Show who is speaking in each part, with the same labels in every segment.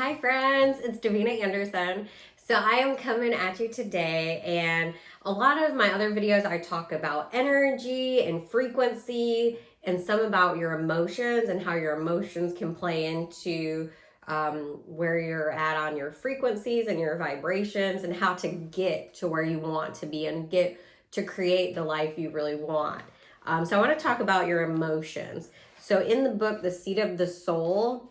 Speaker 1: Hi friends, it's Davina Anderson. So I am coming at you today, and a lot of my other videos I talk about energy and frequency and some about your emotions and how your emotions can play into where you're at on your frequencies and your vibrations and how to get to where you want to be and get to create the life you really want. So I want to talk about your emotions. So in the book, The Seat of the Soul,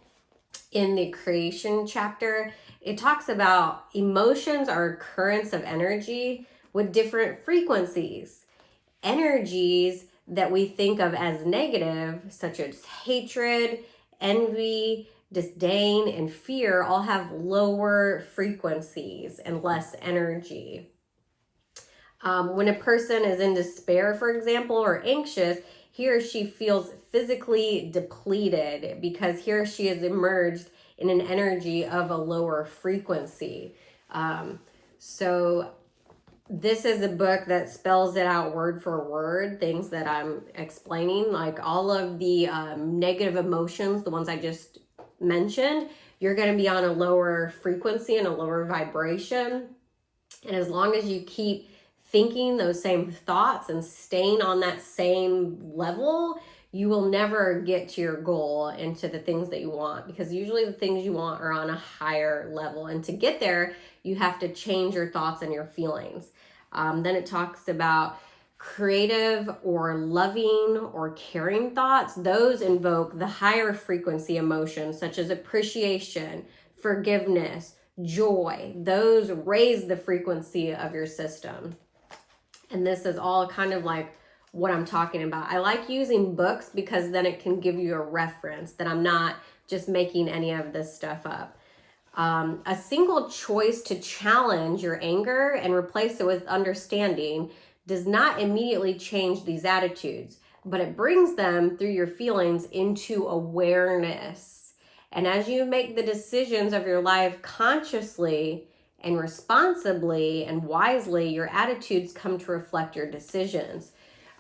Speaker 1: in the creation chapter, it talks about emotions are currents of energy with different frequencies. Energies that we think of as negative, such as hatred, envy, disdain, and fear, all have lower frequencies and less energy. When a person is in despair, for example, or anxious, he or she feels physically depleted because he or she has emerged in an energy of a lower frequency. So this is a book that spells it out word for word, things that I'm explaining, like all of the negative emotions, the ones I just mentioned, you're going to be on a lower frequency and a lower vibration. And as long as you keep thinking those same thoughts and staying on that same level, you will never get to your goal and to the things that you want, because usually the things you want are on a higher level. And to get there, you have to change your thoughts and your feelings. Then it talks about creative or loving or caring thoughts. Those invoke the higher frequency emotions such as appreciation, forgiveness, joy. Those raise the frequency of your system. And this is all kind of like what I'm talking about. I like using books because then it can give you a reference that I'm not just making any of this stuff up. A single choice to challenge your anger and replace it with understanding does not immediately change these attitudes, but it brings them through your feelings into awareness. And as you make the decisions of your life consciously and responsibly and wisely, your attitudes come to reflect your decisions.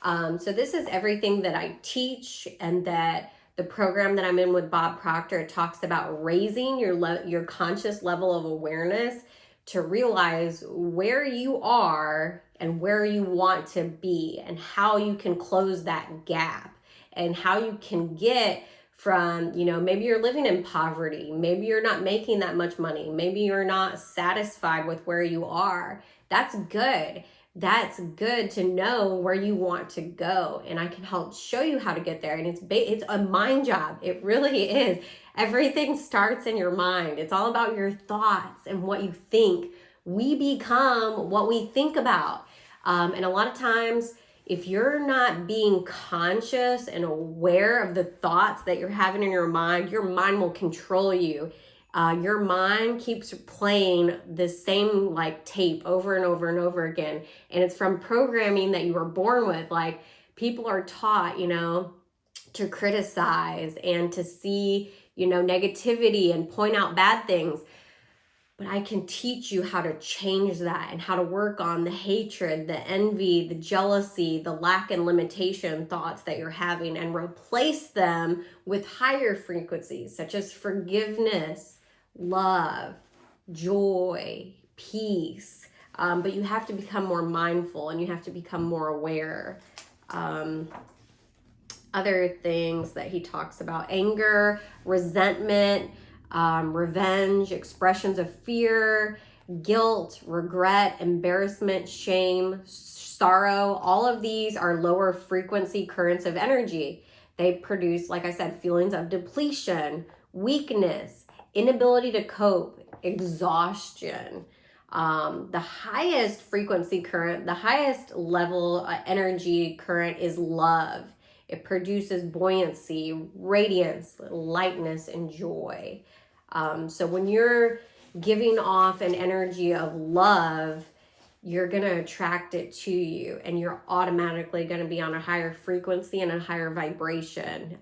Speaker 1: So this is everything that I teach, and that the program that I'm in with Bob Proctor, it talks about raising your conscious level of awareness to realize where you are and where you want to be and how you can close that gap and how you can get from, maybe you're living in poverty, maybe you're not making that much money, maybe you're not satisfied with where you are. That's good. That's good to know where you want to go, and I can help show you how to get there. And it's a mind job. It really is. Everything starts in your mind. It's all about your thoughts and what you think. We become what we think about. And a lot of times, if you're not being conscious and aware of the thoughts that you're having in your mind will control you. Your mind keeps playing the same tape over and over and over again. And it's from programming that you were born with. Like, people are taught, to criticize and to see, negativity and point out bad things. But I can teach you how to change that and how to work on the hatred, the envy, the jealousy, the lack and limitation thoughts that you're having, and replace them with higher frequencies such as forgiveness, love, joy, peace. But you have to become more mindful and you have to become more aware. Other things that he talks about: anger, resentment, revenge, expressions of fear, guilt, regret, embarrassment, shame, sorrow. All of these are lower frequency currents of energy. They produce, like I said, feelings of depletion, weakness, inability to cope, exhaustion. The highest frequency current, the highest level energy current is love. It produces buoyancy, radiance, lightness, and joy. So when you're giving off an energy of love, you're going to attract it to you, and you're automatically going to be on a higher frequency and a higher vibration.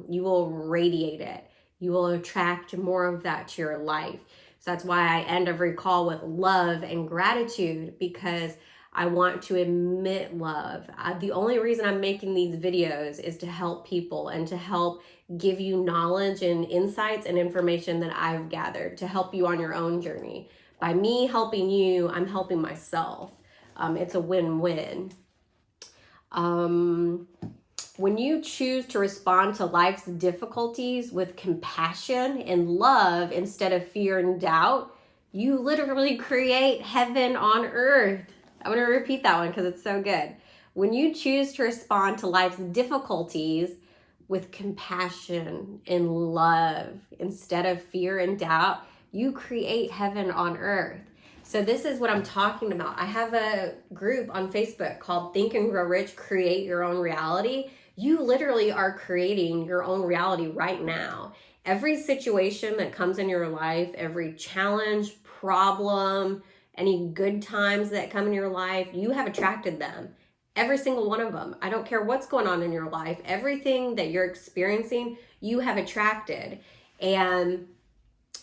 Speaker 1: You will radiate it. You will attract more of that to your life. So that's why I end every call with love and gratitude, because I want to emit love. The only reason I'm making these videos is to help people and to help give you knowledge and insights and information that I've gathered to help you on your own journey. By me helping you, I'm helping myself. It's a win-win. When you choose to respond to life's difficulties with compassion and love instead of fear and doubt, you literally create heaven on earth. I'm going to repeat that one because it's so good. When you choose to respond to life's difficulties with compassion and love instead of fear and doubt, you create heaven on earth. So this is what I'm talking about. I have a group on Facebook called Think and Grow Rich, Create Your Own Reality. You literally are creating your own reality right now. Every situation that comes in your life, every challenge, problem, any good times that come in your life, you have attracted them. Every single one of them. I don't care what's going on in your life. Everything that you're experiencing, you have attracted. And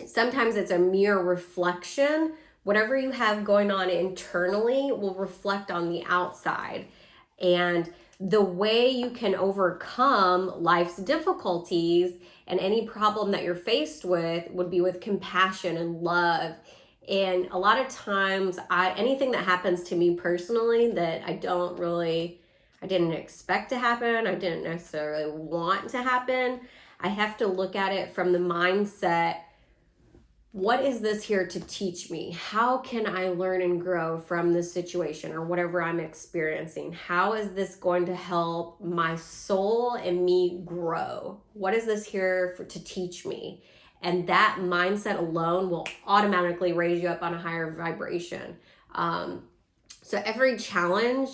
Speaker 1: sometimes it's a mere reflection. Whatever you have going on internally will reflect on the outside. And the way you can overcome life's difficulties and any problem that you're faced with would be with compassion and love. And a lot of times, anything that happens to me personally that I didn't expect to happen, I didn't necessarily want to happen, I have to look at it from the mindset, what is this here to teach me? How can I learn and grow from this situation or whatever I'm experiencing? How is this going to help my soul and me grow? What is this here to teach me? And that mindset alone will automatically raise you up on a higher vibration. So every challenge,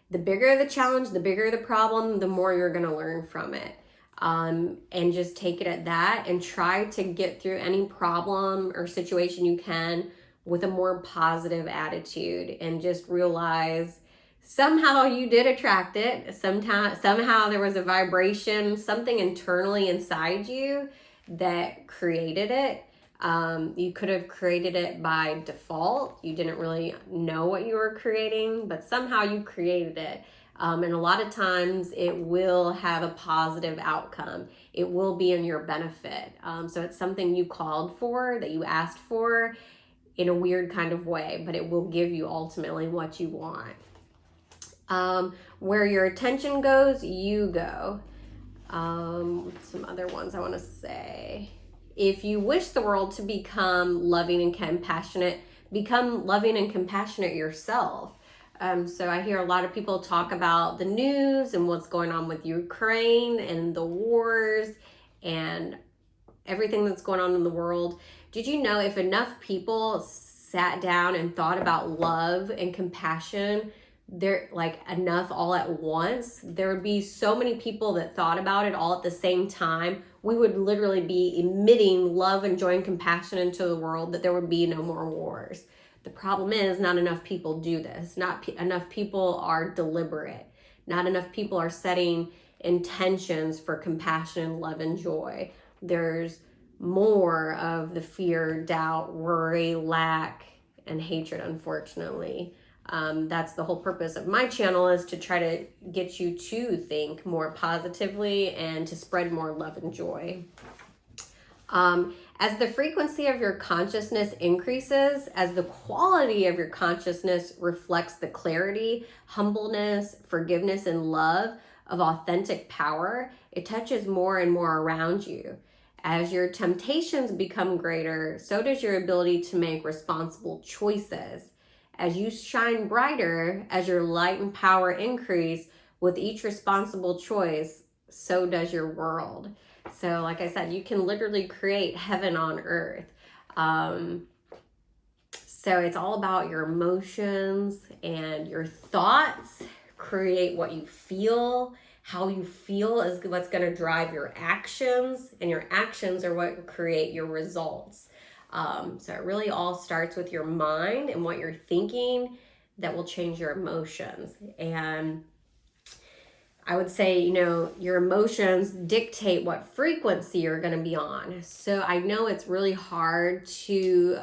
Speaker 1: the bigger the challenge, the bigger the problem, the more you're going to learn from it. And just take it at that and try to get through any problem or situation you can with a more positive attitude, and just realize somehow you did attract it. Somehow there was a vibration, something internally inside you that created it. You could have created it by default. You didn't really know what you were creating, but somehow you created it. And a lot of times it will have a positive outcome. It will be in your benefit. So it's something you called for, that you asked for in a weird kind of way, but it will give you ultimately what you want. Where your attention goes, you go. Some other ones I want to say. If you wish the world to become loving and compassionate, become loving and compassionate yourself. So I hear a lot of people talk about the news and what's going on with Ukraine and the wars and everything that's going on in the world. Did you know if enough people sat down and thought about love and compassion, there like enough all at once, there would be so many people that thought about it all at the same time. We would literally be emitting love and joy and compassion into the world, that there would be no more wars. The problem is not enough people do this. Not enough people are deliberate. Not enough people are setting intentions for compassion, love, and joy. There's more of the fear, doubt, worry, lack, and hatred, unfortunately. That's the whole purpose of my channel, is to try to get you to think more positively and to spread more love and joy. As the frequency of your consciousness increases, as the quality of your consciousness reflects the clarity, humbleness, forgiveness, and love of authentic power, it touches more and more around you. As your temptations become greater, so does your ability to make responsible choices. As you shine brighter, as your light and power increase with each responsible choice, so does your world. So like I said, you can literally create heaven on earth. So it's all about your emotions, and your thoughts create what you feel. How you feel is what's going to drive your actions, and your actions are what create your results. So it really all starts with your mind and what you're thinking that will change your emotions. And I would say, your emotions dictate what frequency you're going to be on. So I know it's really hard to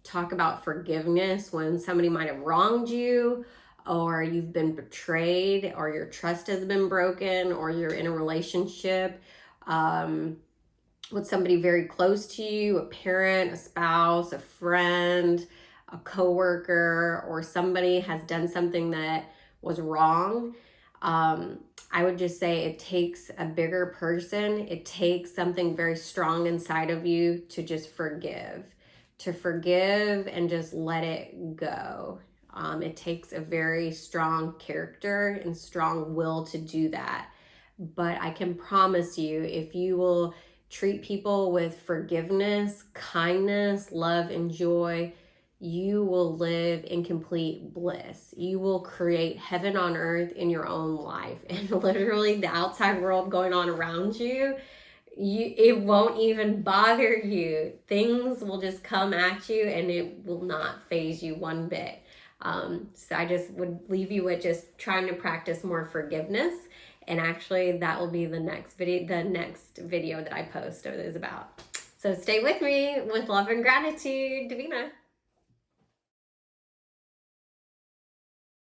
Speaker 1: talk about forgiveness when somebody might have wronged you, or you've been betrayed, or your trust has been broken, or you're in a relationship with somebody very close to you, a parent, a spouse, a friend, a coworker, or somebody has done something that was wrong, I would just say it takes a bigger person. It takes something very strong inside of you to just to forgive and just let it go. It takes a very strong character and strong will to do that. But I can promise you, if you will treat people with forgiveness, kindness, love, and joy, you will live in complete bliss. You will create heaven on earth in your own life. And literally the outside world going on around you, it won't even bother you. Things will just come at you and it will not faze you one bit. So I just would leave you with just trying to practice more forgiveness. And actually that will be the next video that I post is about. So stay with me. With love and gratitude, Davina.